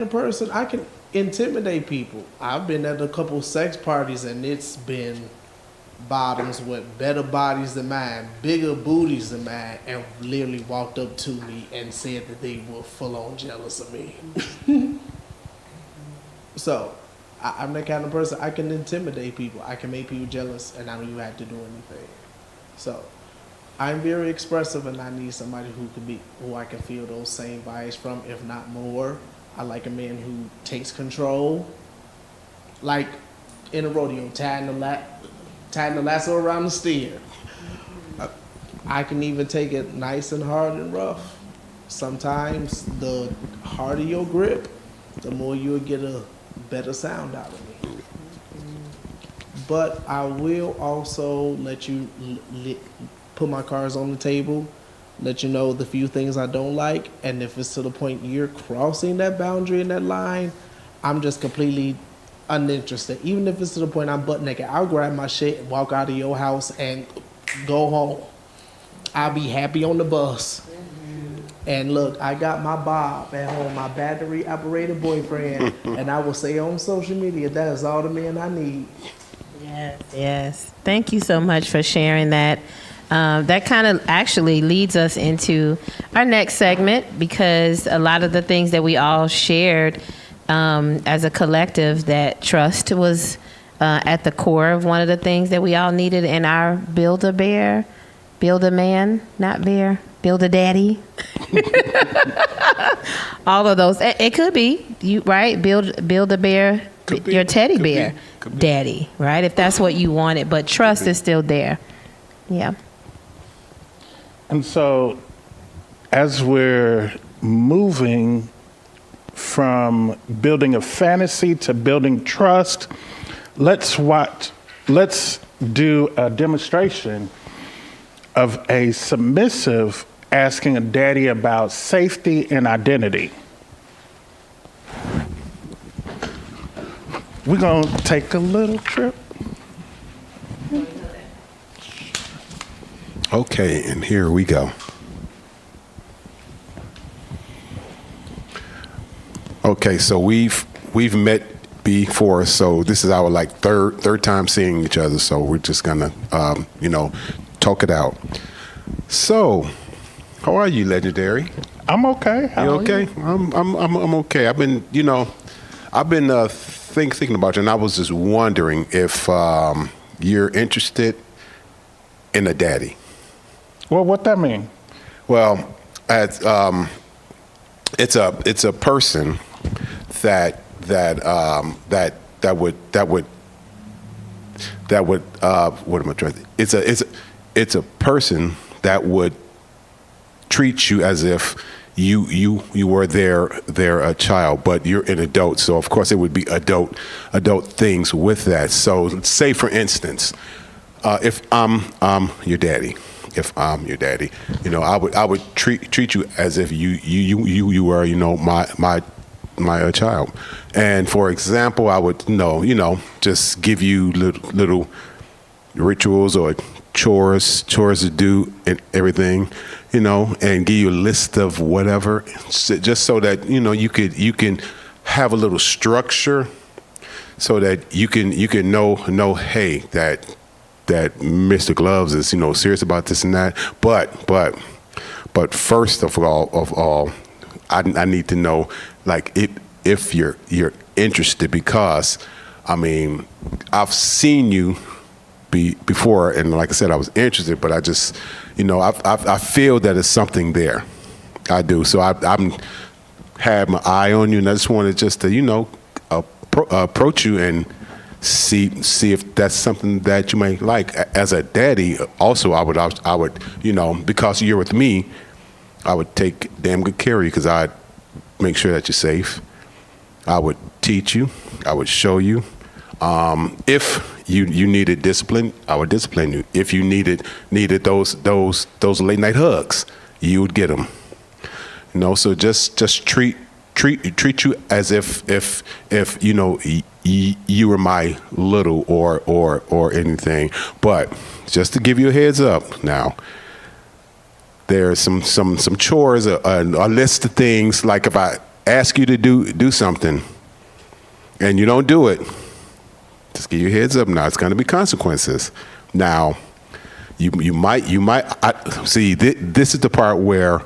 In person, I can intimidate people. I've been at a couple sex parties and it's been bottoms with better bodies than mine, bigger booties than mine, and literally walked up to me and said that they were full on jealous of me. So, I'm that kind of person. I can intimidate people. I can make people jealous, and I don't even have to do anything. So, I'm very expressive, and I need somebody who I can feel those same vibes from, if not more. I like a man who takes control, like in a rodeo, tying the lasso around the steer. I can even take it nice and hard and rough. Sometimes the harder your grip, the more you'll get a better sound out of me. But I will also let you put my cards on the table, let you know the few things I don't like, and if it's to the point you're crossing that boundary and that line, I'm just completely uninterested. Even if it's to the point I'm butt naked, I'll grab my shit and walk out of your house and go home. I'll be happy on the bus. And look, I got my Bob at home, my battery operated boyfriend, and I will say on social media, that is all the man I need. Yes. Thank you so much for sharing that. That kind of actually leads us into our next segment, because a lot of the things that we all shared as a collective, that trust was at the core of one of the things that we all needed in our Build-A-Bear, Build-A-Man, not bear, Build-A-Daddy. All of those. It could be, you right? Build-A-Bear, your teddy bear daddy, right? If that's what you wanted. But trust is still there. Yeah. And so as we're moving from building a fantasy to building trust, let's do a demonstration of a submissive asking a daddy about safety and identity. We're going to take a little trip. Okay, and here we go. Okay, so we've met before, so this is our third time seeing each other. So we're just gonna talk it out. So, how are you, Legendary? I'm okay. How You are okay? I'm okay. I've been thinking about you, and I was just wondering if you're interested in a daddy. Well, what that mean? Well, it's a person that would what am I trying to? It's a person that would treat you as if you were their child, but you're an adult. So of course it would be adult things with that. So say for instance, if I'm your daddy. If I'm your daddy, I would treat you as if you were, my child. And for example, I would, just give you little rituals or chores to do and everything, and give you a list of whatever, just so that you can have a little structure, so that you can know, hey, that Mr. Gloves is serious about this and that. But first of all, I need to know if you're interested, because I mean I've seen you before, and like I said, I was interested, but I just I feel that it's something there. I do. So I'm had my eye on you, and I just wanted to approach you and see if that's something that you may like. As a daddy, also, I would because you're with me, I would take damn good care of you, because I'd make sure that you're safe. I would teach you. I would show you. If you needed discipline, I would discipline you. If you needed those late night hugs, you would get them. So just treat you as if you were my little or anything. But just to give you a heads up now, there's some chores, a list of things, like if I ask you to do something and you don't do it, just give you a heads up now. It's going to be consequences. Now, you might see. This is the part where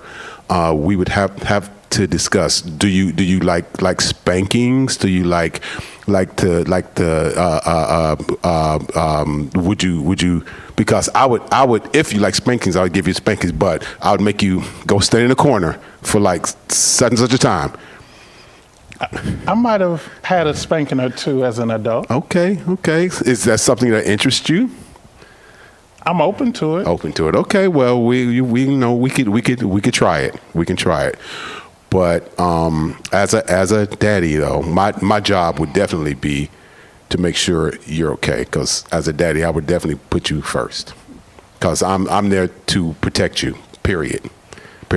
we would have to discuss. Do you like spankings? Do you like to would you? Because I would if you like spankings, I would give you spankings, but I would make you go stand in the corner for like such and such a time. I might have had a spanking or two as an adult. Okay. Is that something that interests you? I'm open to it. Open to it. Okay. Well, we know we could try it. We can try it. But as a daddy though, my job would definitely be to make sure you're okay. Because as a daddy, I would definitely put you first. Because I'm there to protect you. Period.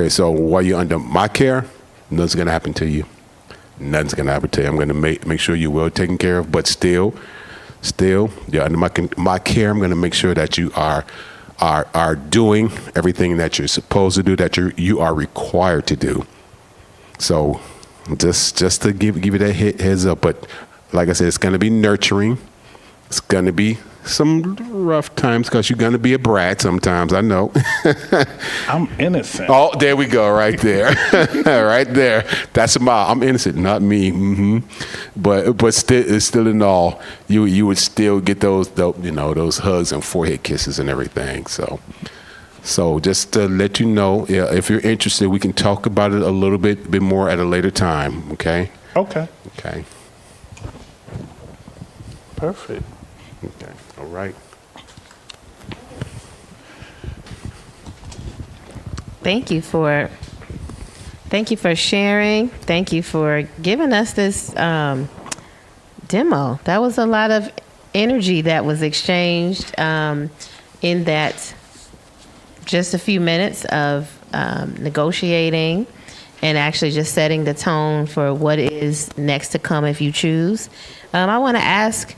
So while you're under my care, nothing's gonna happen to you. Nothing's gonna happen to you. I'm gonna make sure you're well taken care of. But still, you're under my care. I'm gonna make sure that you are doing everything that you're supposed to do, that you are required to do. So just to give you that heads up. But like I said, it's gonna be nurturing. It's gonna be some rough times because you're gonna be a brat sometimes. I know. I'm innocent. Oh, there we go, right there, right there. That's I'm innocent, not me. But still in all, you would still get those hugs and forehead kisses and everything. So just to let you know, if you're interested, we can talk about it a little bit more at a later time. Okay. Okay. Perfect. Okay. All right. Thank you for sharing. Thank you for giving us this demo. That was a lot of energy that was exchanged in that just a few minutes of negotiating and actually just setting the tone for what is next to come if you choose. I want to ask,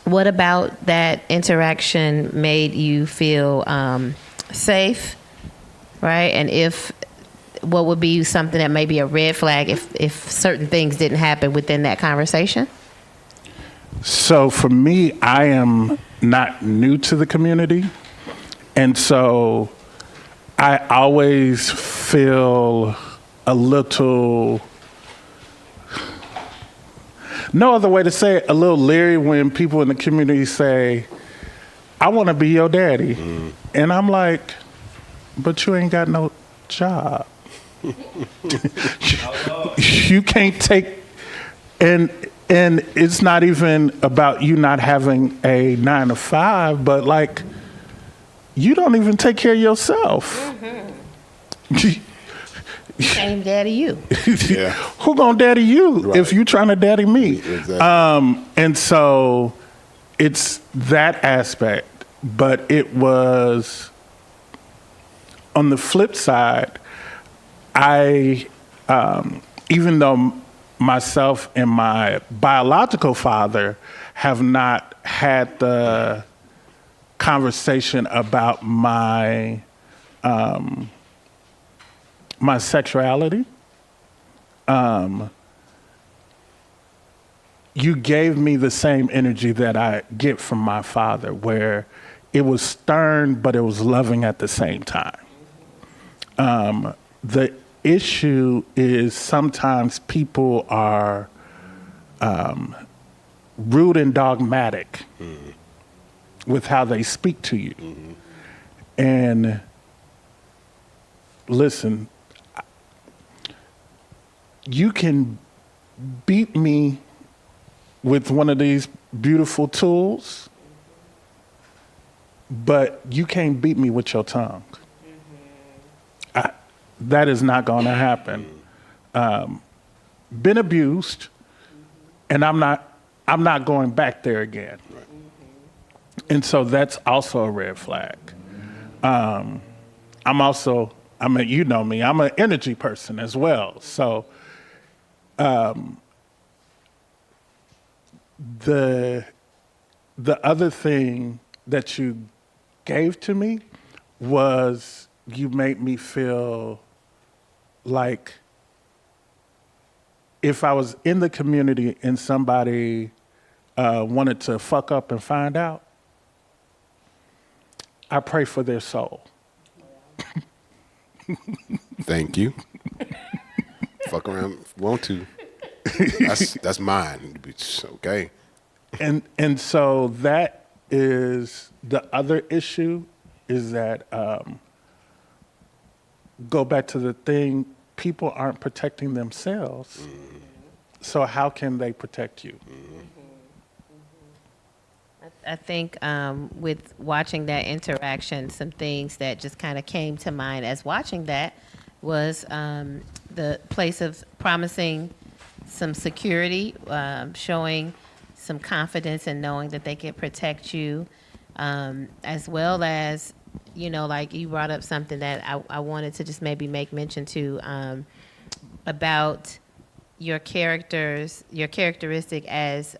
what about that interaction made you feel safe, right? And what would be something that may be a red flag if certain things didn't happen within that conversation? So for me, I am not new to the community. And so I always feel a little, no other way to say it, a little leery when people in the community say, I want to be your daddy. And I'm like, but you ain't got no job. You can't take, and it's not even about you not having a 9-to-5, but like, you don't even take care of yourself. Can't daddy you. Yeah. Who gonna daddy you if you trying to daddy me? Exactly. And so it's that aspect, but it was on the flip side. I, even though myself and my biological father have not had the conversation about my my sexuality, you gave me the same energy that I get from my father, where it was stern, but it was loving at the same time. The issue is sometimes people are rude and dogmatic with how they speak to you. And listen, you can beat me with one of these beautiful tools, but you can't beat me with your tongue. That is not going to happen. Been abused, and I'm not going back there again. And so that's also a red flag. You know me, I'm an energy person as well. So the other thing that you gave to me was you made me feel like if I was in the community and somebody wanted to fuck up and find out, I pray for their soul. Thank you. Fuck around, want to. That's mine. It's okay. And so that is the other issue, is that go back to the thing, people aren't protecting themselves. So how can they protect you? I think with watching that interaction, some things that just kind of came to mind as watching that was the place of promising some security, showing some confidence and knowing that they can protect you, as well as, like you brought up something that I wanted to just maybe make mention to, about your characteristic as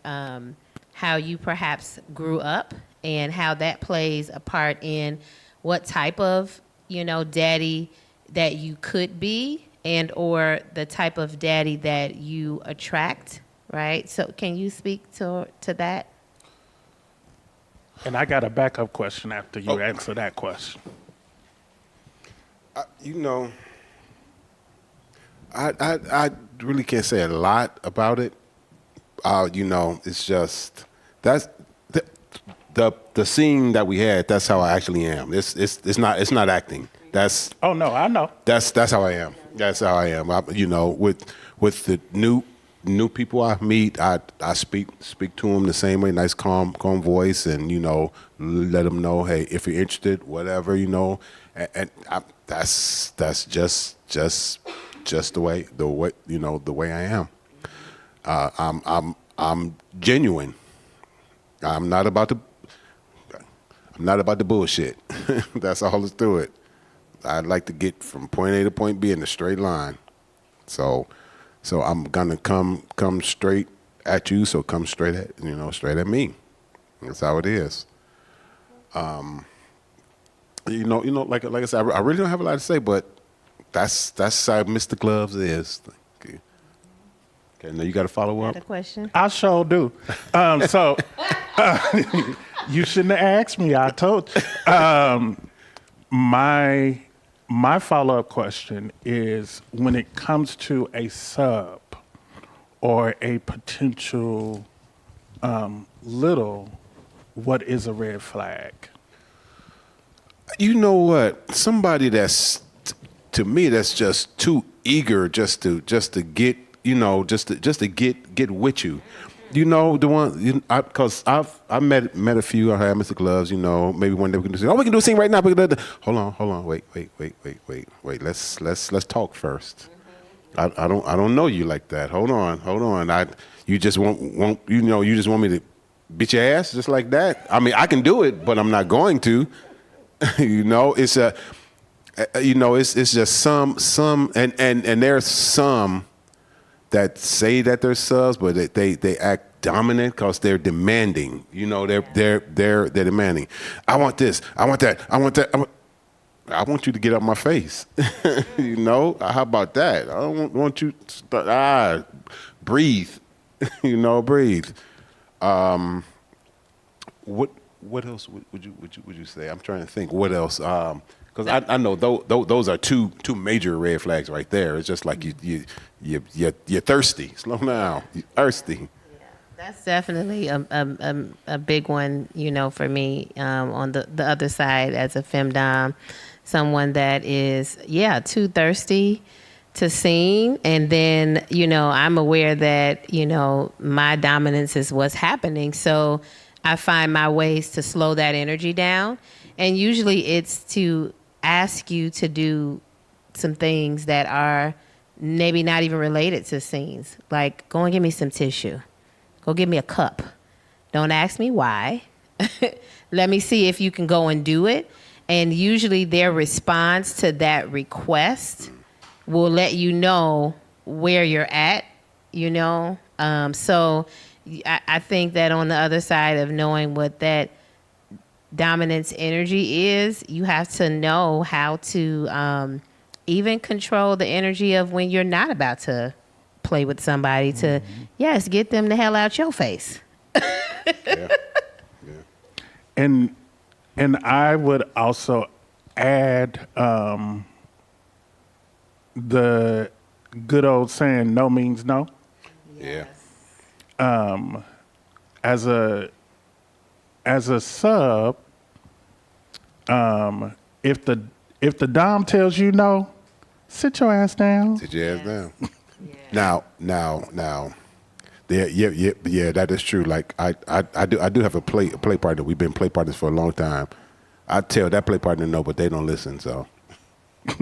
how you perhaps grew up and how that plays a part in what type of, daddy that you could be and or the type of daddy that you attract, right? So can you speak to that? And I got a backup question after you answer that question. I really can't say a lot about it. It's just that's the scene that we had. That's how I actually am. It's not acting. That's Oh no, I know. that's how I am. That's how I am. With the new people I meet, I speak to them the same way, nice calm voice, and let them know, hey, if you're interested, whatever, and that's just the way the way I am. I'm genuine. I'm not about the bullshit. That's all that's to it. I'd like to get from point A to point B in a straight line. So I'm gonna come straight at you. So come straight at me. That's how it is. Like I said, I really don't have a lot to say, but that's how Mr. Gloves is. Okay, now you got to follow up. The question. I sure do. So you shouldn't have asked me. I told you. My follow-up question is, when it comes to a sub or a potential little, what is a red flag? You know what? Somebody that's to me that's just too eager just to get just to get with you. The one, because I met a few. I had Mr. Gloves. Maybe one day we can do a scene. Oh, we can do a scene right now. Hold on. Wait. Let's talk first. I don't know you like that. Hold on. You just won't. You just want me to beat your ass just like that. I mean, I can do it, but I'm not going to. It's it's just some, and there's some that say that they're subs, but they act dominant because they're demanding. They're demanding. I want this. I want that. I want that. I want you to get out my face. How about that? I don't want you to breathe. Breathe. What else would you say? I'm trying to think. What else? Because I know those are two major red flags right there. It's just like you're thirsty. Slow down. You're thirsty. That's definitely a big one, for me, on the other side as a femdom, someone that is, too thirsty to sing. And then, I'm aware that, my dominance is what's happening. So I find my ways to slow that energy down. And usually it's to ask you to do some things that are maybe not even related to scenes. Like, go and give me some tissue. Go give me a cup. Don't ask me why. Let me see if you can go and do it. And usually their response to that request will let you know where you're at, So I think that on the other side of knowing what that dominance energy is, you have to know how to even control the energy of when you're not about to play with somebody to, yes, get them the hell out your face. Yeah. And I would also add the good old saying, no means no. Yeah. As a sub, if the dom tells you no, sit your ass down. Sit your ass down. Now. Yeah, that is true. Like I do have a play partner. We've been play partners for a long time. I tell that play partner no, but they don't listen. So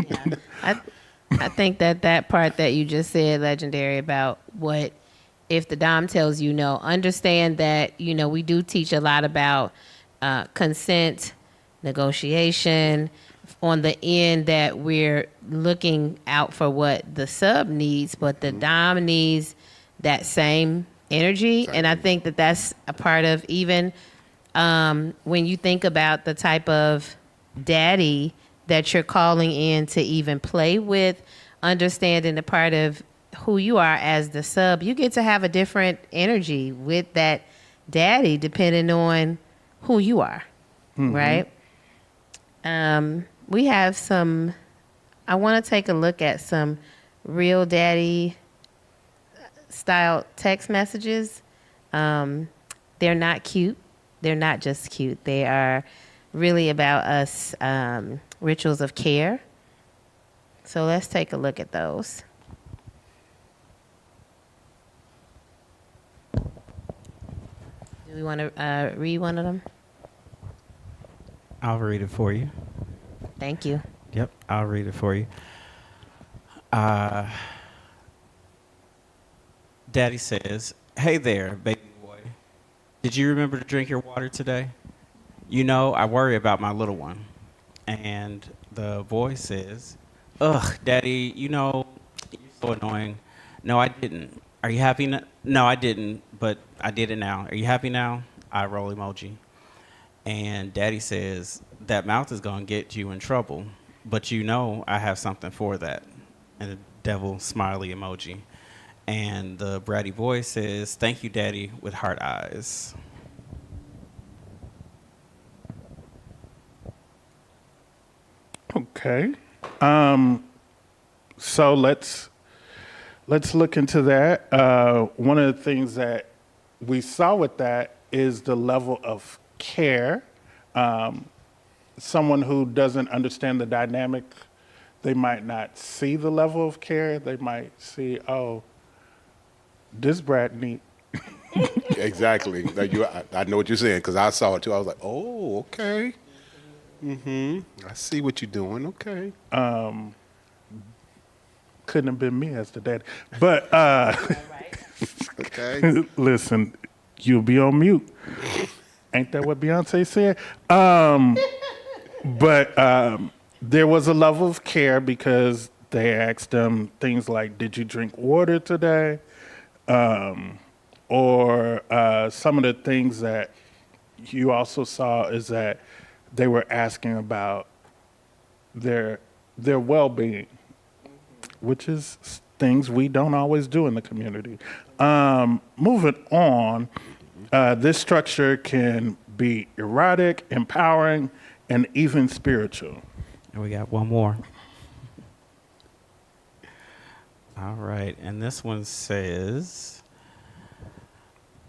Yeah. I think that part that you just said, Legendary, about what if the dom tells you no, understand that, we do teach a lot about consent, negotiation, on the end that we're looking out for what the sub needs, but the dom needs that same energy. And I think that that's a part of even when you think about the type of daddy that you're calling in to even play with, understanding the part of who you are as the sub, you get to have a different energy with that daddy depending on who you are, right? We have some, I want to take a look at some real daddy style text messages. They're not cute. They're not just cute. They are really about us, rituals of care. So let's take a look at those. Do we want to read one of them? I'll read it for you. Thank you. Yep, I'll read it for you. Daddy says, "Hey there, baby boy. Did you remember to drink your water today? I worry about my little one." And the boy says, "Ugh, Daddy, you're so annoying. No, I didn't. Are you happy? No, I didn't, but I did it now. Are you happy now?" Eye roll emoji. And Daddy says, "That mouth is going to get you in trouble, but I have something for that." And a devil smiley emoji. And the bratty boy says, "Thank you, Daddy," with heart eyes. Okay. So let's look into that. One of the things that we saw with that is the level of care. Someone who doesn't understand the dynamic, they might not see the level of care. They might see, oh, this brat neat. exactly. Like I know what you're saying because I saw it too. I was like, oh, okay. I see what you're doing. Okay. Couldn't have been me as the daddy. But Okay. listen, you'll be on mute. Ain't that what Beyonce said? But there was a level of care because they asked them things like, "Did you drink water today?" Or some of the things that you also saw is that they were asking about their well-being, which is things we don't always do in the community. Moving on, this structure can be erotic, empowering, and even spiritual. And we got one more. All right, and this one says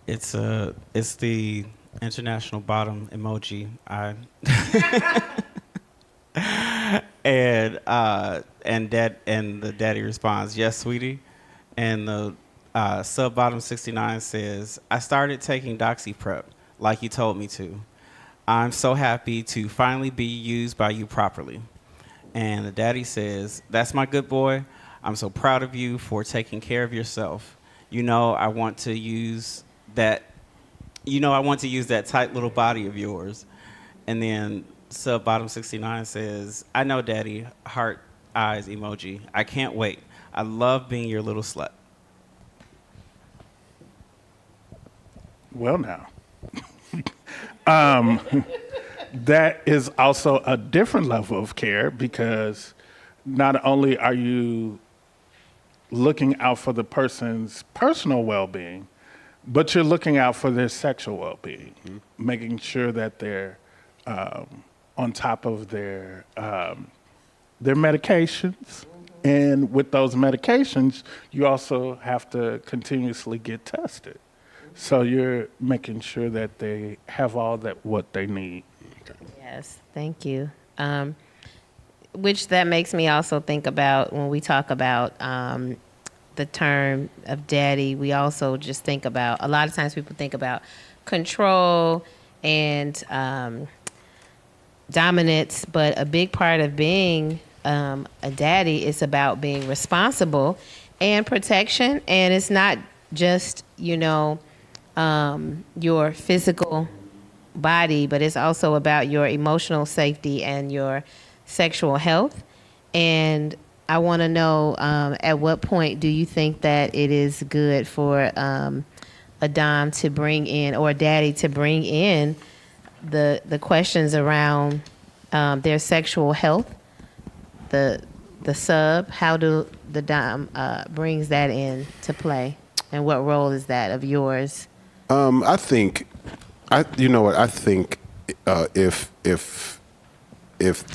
it's the international bottom emoji. And the daddy responds, "Yes, sweetie." And the sub bottom 69 says, "I started taking doxy prep like you told me to. I'm so happy to finally be used by you properly." And the daddy says, "That's my good boy. I'm so proud of you for taking care of yourself. I want to use that. I want to use that tight little body of yours." And then sub bottom 69 says, "I know, Daddy," heart eyes emoji. "I can't wait. I love being your little slut." Well, now, that is also a different level of care because not only are you looking out for the person's personal well-being, but you're looking out for their sexual well-being, making sure that they're on top of their medications. And with those medications, you also have to continuously get tested. So you're making sure that they have all that what they need. Yes, thank you. Which that makes me also think about when we talk about the term of daddy, we also just think about, a lot of times people think about control and dominance, but a big part of being a daddy is about being responsible and protection. And it's not just, your physical body, but it's also about your emotional safety and your sexual health. And I want to know, at what point do you think that it is good for a dom to bring in, or a daddy to bring in the questions around their sexual health, the sub? How do the dom brings that in to play, and what role is that of yours? I think, you know what? I think if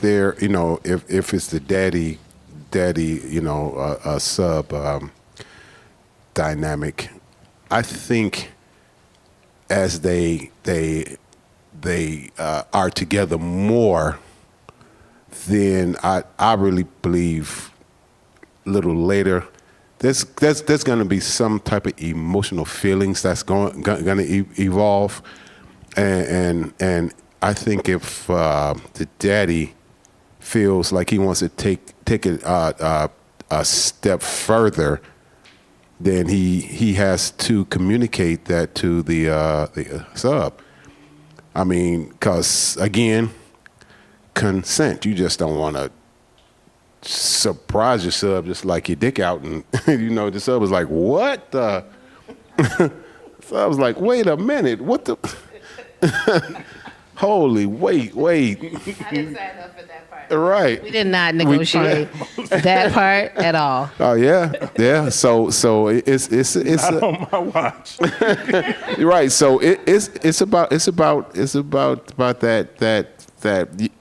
they're, if it's the daddy, sub dynamic, I think as they are together more, then I really believe a little later there's going to be some type of emotional feelings that's going to evolve, and I think if the daddy feels like he wants to take it a step further, then he has to communicate that to the sub. I mean, because again, consent. You just don't want to surprise your sub just like your dick out, and the sub was like, "What the?" So I was like, "Wait a minute, what the?" Holy, wait. I didn't sign up for that part. Right. We did not negotiate that part at all. Oh yeah. So it's Not on my watch. right. So it's about that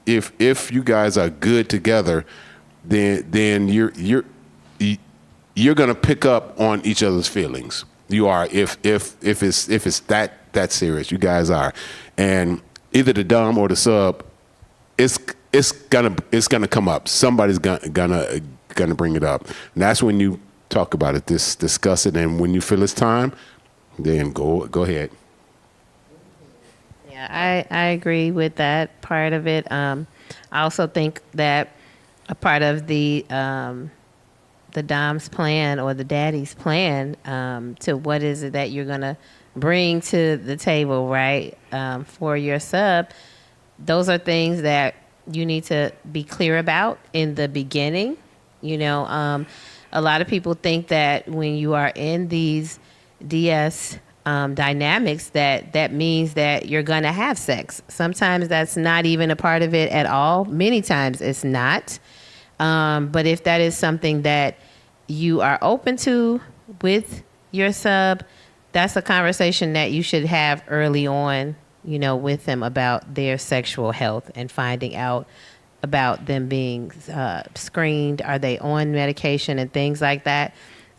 if you guys are good together, then you're gonna pick up on each other's feelings. You are if it's that serious. You guys are, and either the dom or the sub, it's gonna come up. Somebody's gonna bring it up, and that's when you talk about it, discuss it, and when you feel it's time, then go ahead. Yeah, I agree with that part of it. I also think that a part of the dom's plan or the daddy's plan to what is it that you're gonna bring to the table, right? For your sub, those are things that you need to be clear about in the beginning. A lot of people think that when you are in these DS dynamics, that means that you're gonna have sex. Sometimes that's not even a part of it at all. Many times it's not. But if that is something that you are open to with your sub, that's a conversation that you should have early on, with them about their sexual health and finding out about them being screened. Are they on medication and things like that?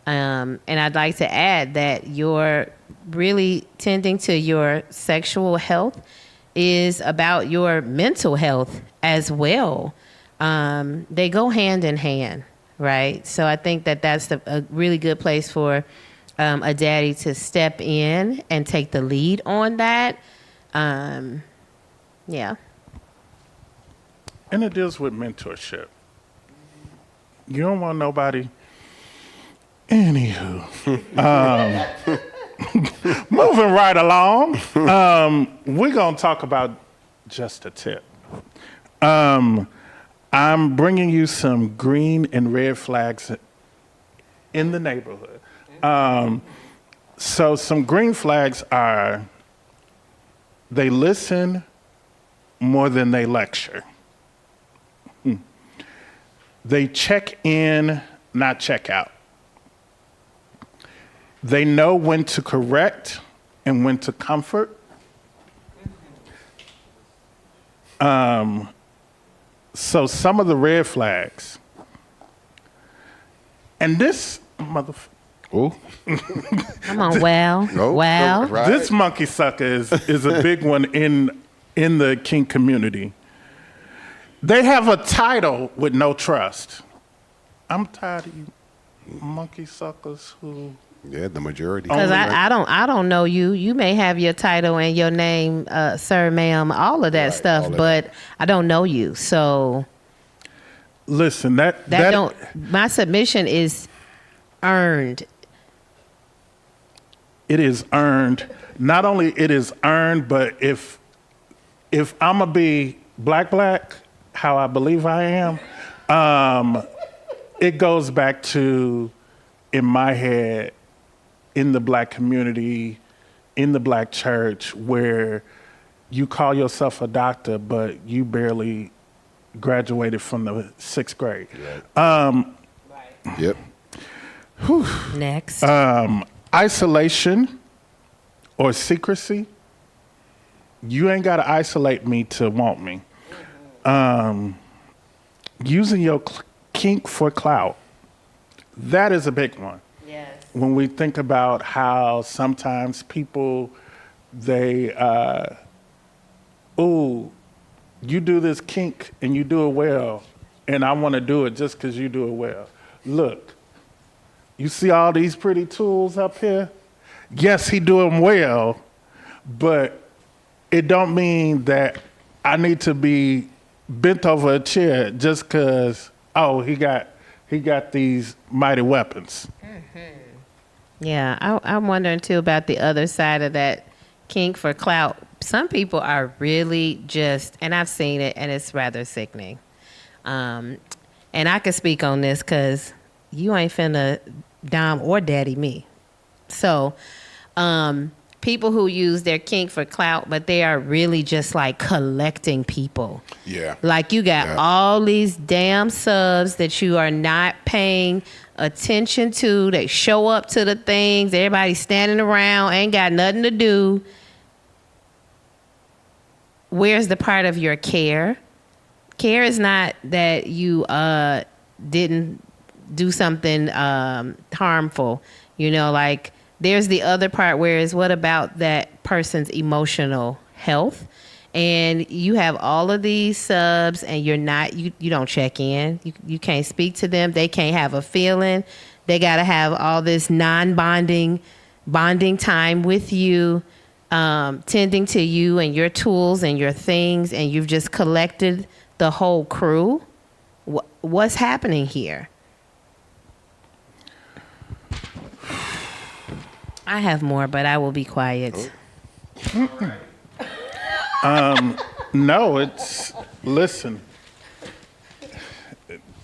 And I'd like to add that you're really tending to your sexual health is about your mental health as well. They go hand in hand, right? So I think that that's a really good place for a daddy to step in and take the lead on that. Yeah. And it deals with mentorship. You don't want nobody. Anywho, moving right along, we're going to talk about just a tip. I'm bringing you some green and red flags in the neighborhood. So some green flags are they listen more than they lecture. They check in, not check out. They know when to correct and when to comfort. So some of the red flags, and this motherfucker. Ooh. Come on, wow. No, wow. no, right. This monkey sucker is a big one in the kink community. They have a title with no trust. I'm tired of you monkey suckers who. Yeah, the majority. Because I don't know you. You may have your title and your name, sir, ma'am, all of that Right, stuff, all of but I don't know you. So Listen, that don't. My submission is earned. it is earned. Not only it is earned, but if I'm gonna be black, how I believe I am, it goes back to, in my head, in the black community, in the black church, where you call yourself a doctor, but you barely graduated from the 6th grade. Yep. Next. Isolation or secrecy. You ain't got to isolate me to want me. Using your kink for clout. That is a big one. Yes. When we think about how sometimes people, they, you do this kink and you do it well, and I want to do it just because you do it well. Look, you see all these pretty tools up here? Yes, he do them well, but it don't mean that I need to be bent over a chair just because, he got these mighty weapons. Yeah, I'm wondering too about the other side of that kink for clout. Some people are really just, and I've seen it, and it's rather sickening. And I can speak on this because you ain't finna dom or daddy me. So, people who use their kink for clout, but they are really just like collecting people. Yeah. Like you got Yeah. all these damn subs that you are not paying attention to. They show up to the things. Everybody's standing around, ain't got nothing to do. Where's the part of your care? Care is not that you didn't do something harmful. You know, like there's the other part where is what about that person's emotional health? And you have all of these subs and you're not, you don't check in. You can't speak to them. They can't have a feeling. They got to have all this bonding time with you, tending to you and your tools and your things. And you've just collected the whole crew. What's happening here? I have more, but I will be quiet. No, listen,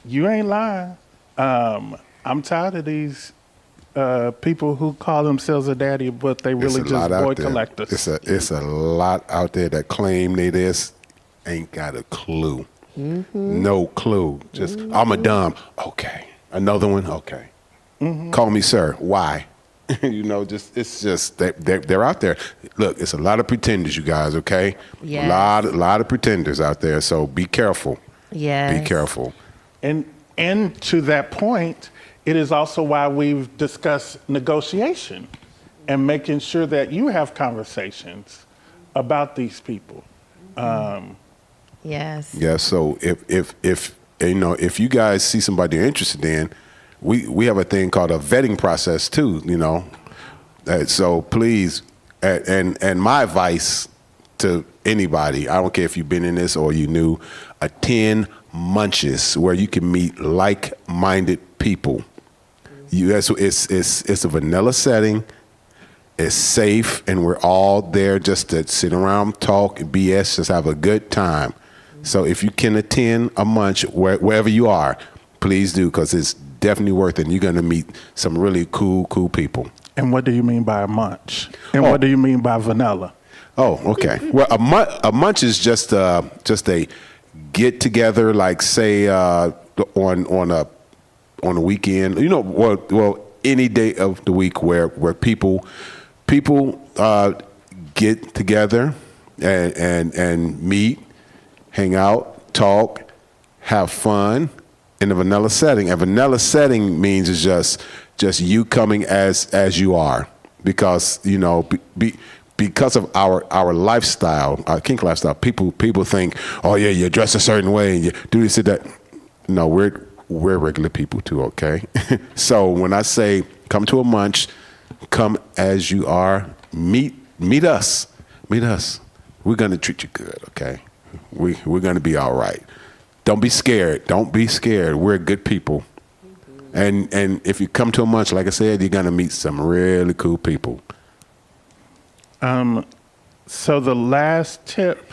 you ain't lying. I'm tired of these people who call themselves a daddy, but they really just boy collectors. It's a lot out there that claim they this, ain't got a clue. Mm-hmm. No clue. Just, I'm a dumb. Okay. Another one. Okay. Mm-hmm. Call me sir. Why? You know, it's just they're out there. Look, it's a lot of pretenders, you guys. Okay, yes. A lot of pretenders out there. So be careful. Yeah, be careful. And to that point, it is also why we've discussed negotiation and making sure that you have conversations about these people. Yes. Yeah. So if you know, if you guys see somebody you're interested in, we have a thing called a vetting process too, you know. So please, and my advice to anybody, I don't care if you've been in this or you knew, attend munches where you can meet like-minded people. It's a vanilla setting. It's safe, and we're all there just to sit around, talk, BS, just have a good time. So if you can attend a munch wherever you are, please do, because it's definitely worth it. And you're going to meet some really cool people. And what do you mean by a munch? And what do you mean by vanilla? Oh, okay. Well, a munch is just a get together, like say on a weekend. You know, well, any day of the week where people get together and meet, hang out, talk, have fun in a vanilla setting. A vanilla setting means it's just you coming as you are, because because of our lifestyle, our kink lifestyle. People think, oh yeah, you dress a certain way and you do this and that. No, we're regular people too, okay? So when I say come to a munch, come as you are, meet us. We're gonna treat you good, okay? We're gonna be all right. Don't be scared. We're good people. And if you come to a munch, like I said, you're gonna meet some really cool people. So the last tip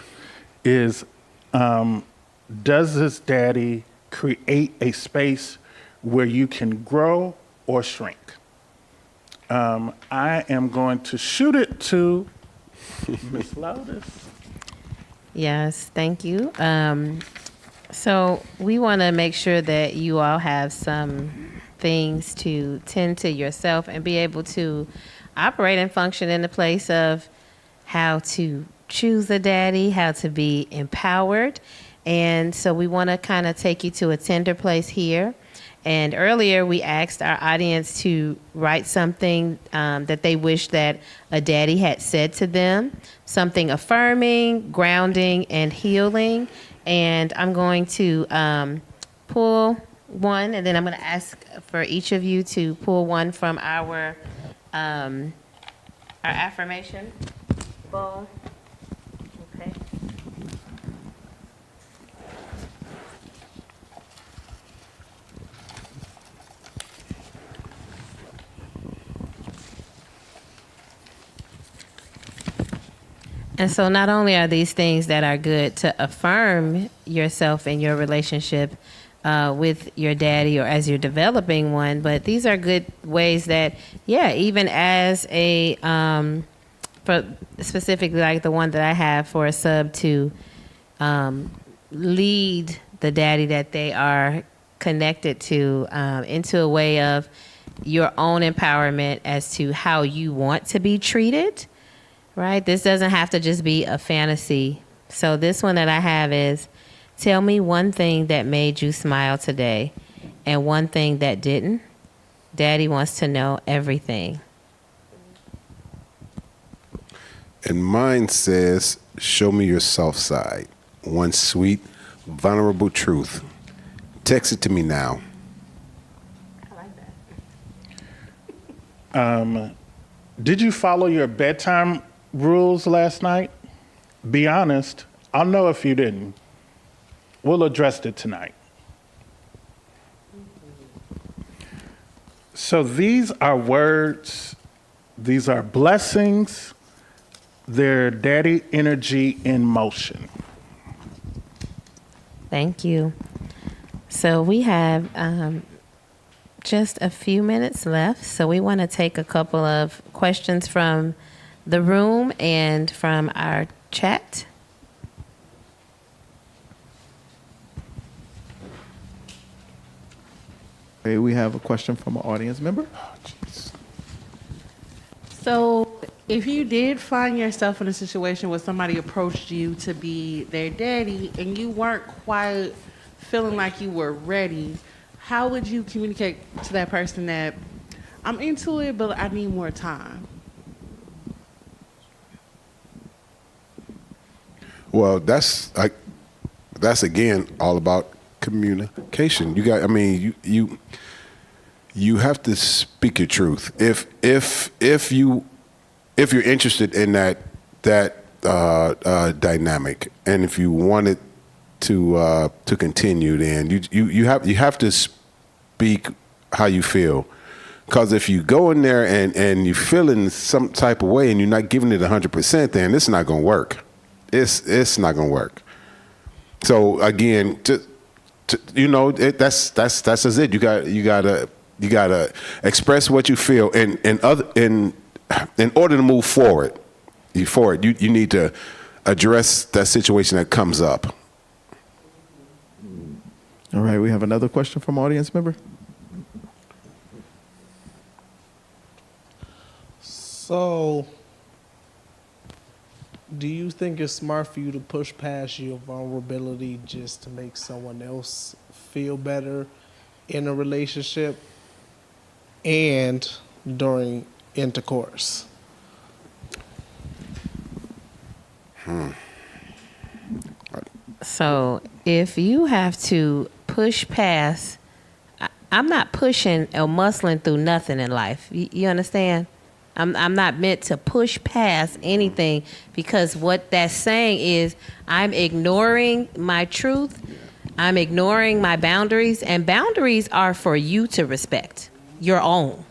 is, does this daddy create a space where you can grow or shrink? I am going to shoot it to Ms. Loudis. Yes, thank you. So we want to make sure that you all have some things to tend to yourself and be able to operate and function in the place of how to choose a daddy, how to be empowered. And so we want to kind of take you to a tender place here. And earlier we asked our audience to write something that they wish that a daddy had said to them, something affirming, grounding, and healing. And I'm going to pull one, and then I'm going to ask for each of you to pull one from our affirmation bowl. Okay. And so not only are these things that are good to affirm yourself in your relationship with your daddy or as you're developing one, but these are good ways that, yeah, even as a, for specifically like the one that I have for a sub to lead the daddy that they are connected to into a way of your own empowerment as to how you want to be treated. Right? This doesn't have to just be a fantasy. So this one that I have is, tell me one thing that made you smile today and one thing that didn't. Daddy wants to know everything. And mine says, show me your soft side. One sweet, vulnerable truth. Text it to me now. I like that. Did you follow your bedtime rules last night? Be honest. I'll know if you didn't. We'll address it tonight. So these are words, these are blessings, they're daddy energy in motion. Thank you. So we have just a few minutes left. So we want to take a couple of questions from the room and from our chat. Okay, we have a question from an audience member. So, if you did find yourself in a situation where somebody approached you to be their daddy and you weren't quite feeling like you were ready, how would you communicate to that person that I'm into it, but I need more time? Well, that's again all about communication. You have to speak your truth. If you're interested in that dynamic, and if you want it to continue, then you have to speak how you feel. Because if you go in there and you're feeling some type of way and you're not giving it 100%, then it's not going to work. It's not going to work. So again, that's it. You gotta express what you feel, and in order to move forward, you need to address that situation that comes up. All right, we have another question from audience member. So, do you think it's smart for you to push past your vulnerability just to make someone else feel better in a relationship and during intercourse? So if you have to push past, I'm not pushing or muscling through nothing in life. You understand? I'm not meant to push past anything, because what that's saying is I'm ignoring my truth. I'm ignoring my boundaries, and boundaries are for you to respect your own.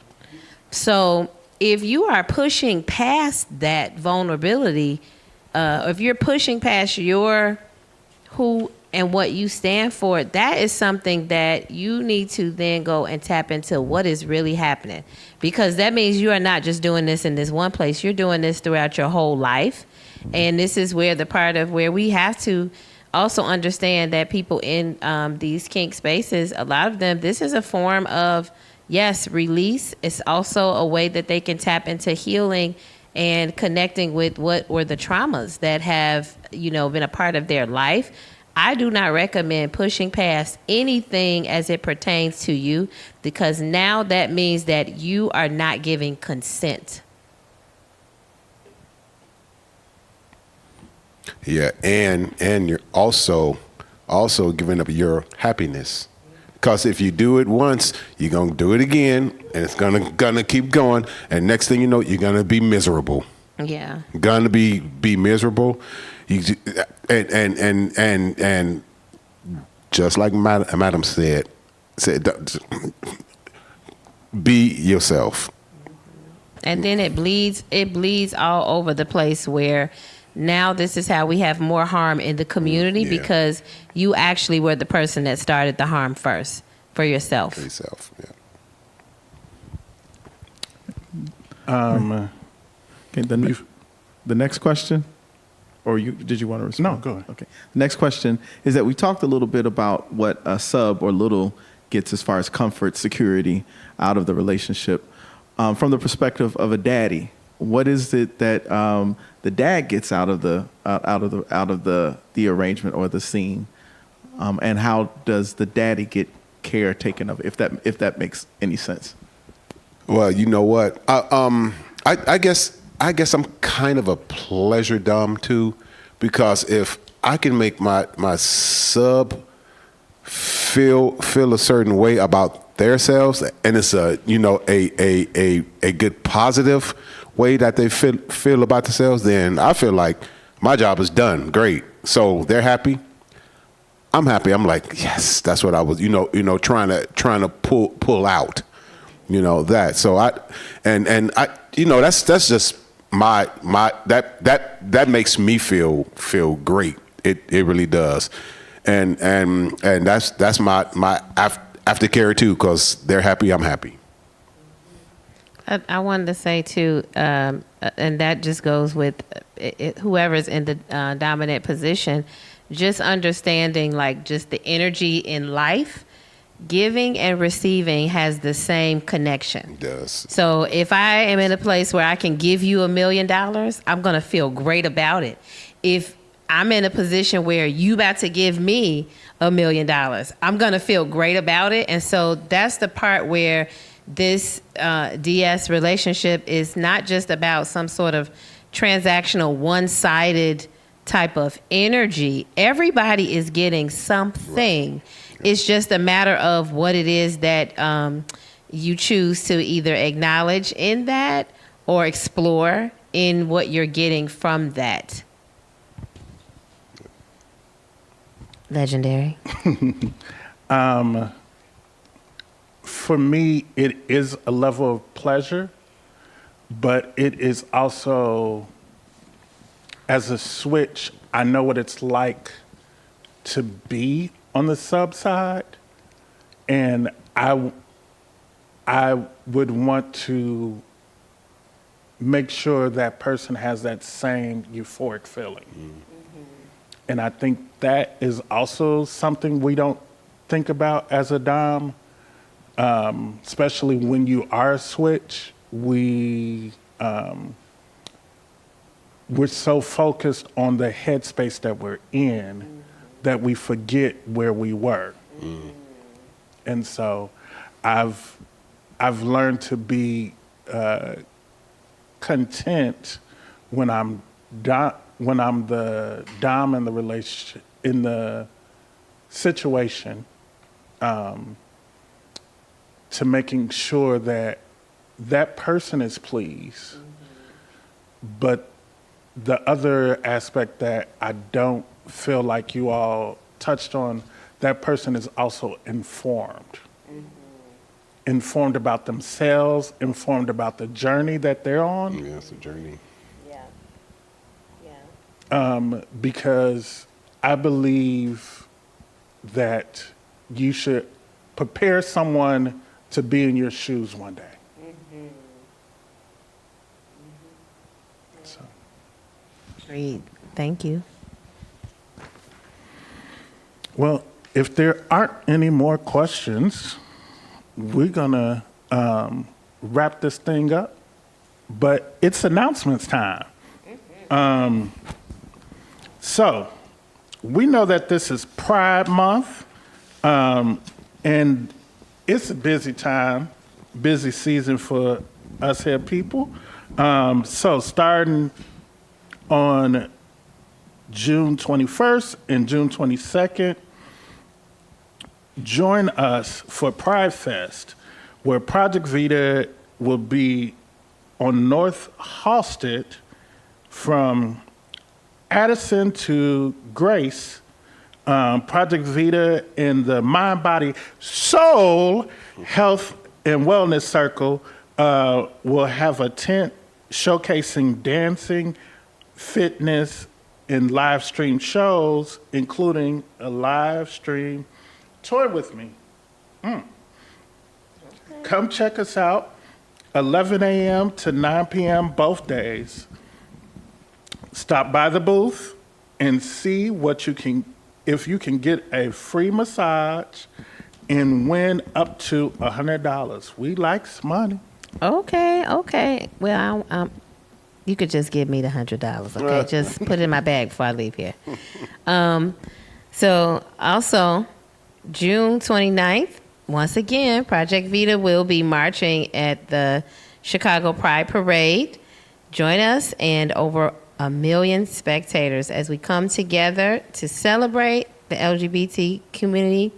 So if you are pushing past that vulnerability, if you're pushing past your who and what you stand for, that is something that you need to then go and tap into what is really happening. Because that means you are not just doing this in this one place. You're doing this throughout your whole life. And this is where the part of where we have to also understand that people in these kink spaces, a lot of them, this is a form of, yes, release. It's also a way that they can tap into healing and connecting with what were the traumas that have, been a part of their life. I do not recommend pushing past anything as it pertains to you, because now that means that you are not giving consent. Yeah, and you're also giving up your happiness. Because if you do it once, you're gonna do it again, and it's gonna keep going. And next thing you know, you're gonna be miserable. Yeah. Gonna be miserable. And just like Madam said, be yourself. And then it bleeds all over the place, where now this is how we have more harm in the community, because you actually were the person that started the harm first for yourself. For yourself, Okay, the next question, or did you want to respond? No, go ahead. Okay. The next question is that we talked a little bit about what a sub or little gets as far as comfort, security out of the relationship. From the perspective of a daddy, what is it that the dad gets out of the arrangement or the scene, and how does the daddy get care taken of, if that makes any sense? Well, you know what? I guess I'm kind of a pleasure dumb too, because if I can make my sub feel a certain way about themselves, and it's a good positive way that they feel about themselves, then I feel like my job is done. Great. So they're happy. I'm happy. I'm like, yes, that's what I was, trying to pull out, that. So I that's just my that makes me feel great. It really does. And that's my aftercare too, because they're happy, I'm happy. I wanted to say too, and that just goes with whoever's in the dominant position, just understanding like just the energy in life. Giving and receiving has the same connection. It does. So if I am in a place where I can give you $1 million, I'm going to feel great about it. If I'm in a position where you about to give me $1 million, I'm going to feel great about it. And so that's the part where this DS relationship is not just about some sort of transactional, one-sided type of energy. Everybody is getting something. Right. It's just a matter of what it is that you choose to either acknowledge in that or explore in what you're getting from that. Legendary. For me, it is a level of pleasure, but it is also, as a switch, I know what it's like to be on the sub side, and I would want to make sure that person has that same euphoric feeling. Mm-hmm. And I think that is also something we don't think about as a dom, especially when you are a switch. We we're so focused on the headspace that we're in that we forget where we were. And so I've learned to be content when I'm the dom in the relationship, in the situation, to making sure that that person is pleased, but the other aspect that I don't feel like you all touched on, that person is also informed. Informed about themselves, informed about the journey that they're on. Yeah, it's a journey. Because I believe that you should prepare someone to be in your shoes one day. So. Great. Thank you. Well, if there aren't any more questions, we're gonna wrap this thing up. But it's announcements time. So we know that this is Pride Month, and it's a busy time, busy season for us here people. So starting on June 21st and June 22nd, join us for Pride Fest, where Project Vida will be on North Halsted from Addison to Grace. Project Vida in the Mind, Body, Soul Health and Wellness Circle will have a tent showcasing dancing, fitness, and live stream shows, including a live stream tour with me. Come check us out, 11 a.m. to 9 p.m. both days. Stop by the booth and see what you can, if you can get a free massage and win up to $100. We likes money. Okay. Well, you could just give me the $100. Okay, just put it in my bag before I leave here. So also, June 29th, once again, Project Vida will be marching at the Chicago Pride Parade. Join us and over 1 million spectators as we come together to celebrate the LGBT community,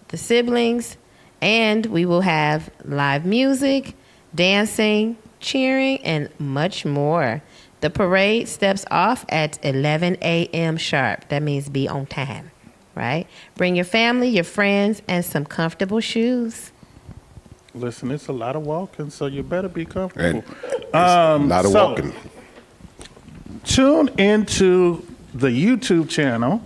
the siblings, and we will have live music, dancing, cheering, and much more. The parade steps off at 11 a.m. sharp. That means be on time, right? Bring your family, your friends, and some comfortable shoes. Listen, it's a lot of walking, so you better be comfortable. And a lot of walking. Tune into the YouTube channel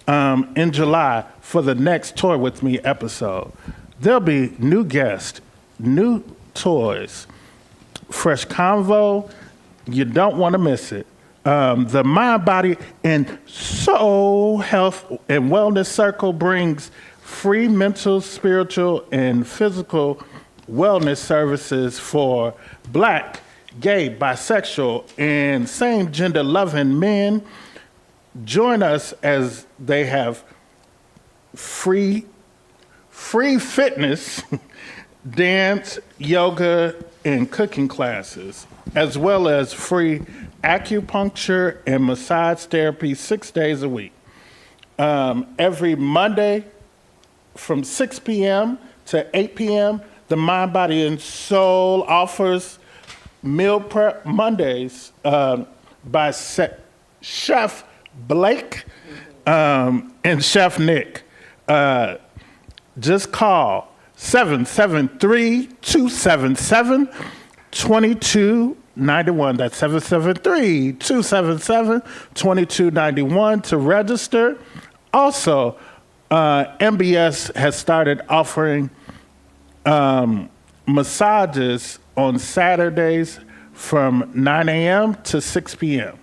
in July for the next Tour With Me episode. There'll be new guests, new toys, fresh convo. You don't want to miss it. The Mind, Body, and Soul Health and Wellness Circle brings free mental, spiritual, and physical wellness services for Black, gay, bisexual, and same-gender loving men. Join us as they have free fitness, dance, yoga, and cooking classes, as well as free acupuncture and massage therapy 6 days a week. Every Monday from 6 p.m. to 8 p.m., the Mind, Body, and Soul offers Meal Prep Mondays by Chef Blake and Chef Nick. Just call 773-277-2291. That's 773-277-2291 to register. Also, MBS has started offering massages on Saturdays from 9 a.m. to 6 p.m.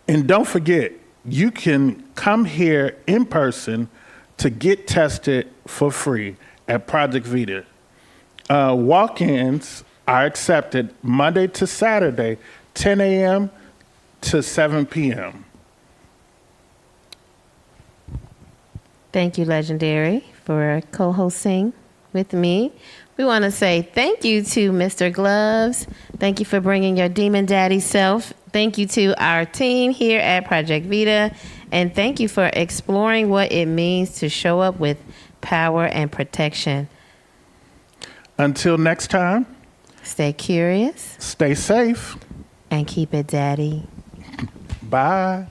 And don't forget, you can come here in person to get tested for free at Project Vida. Walk-ins are accepted Monday to Saturday, 10 a.m. to 7 p.m. Thank you, Legendary, for co-hosting with me. We want to say thank you to Mr. Gloves. Thank you for bringing your Demon Daddy self. Thank you to our team here at Project Vida. And thank you for exploring what it means to show up with power and protection. Until next time, Stay curious stay safe. and keep it daddy. Bye.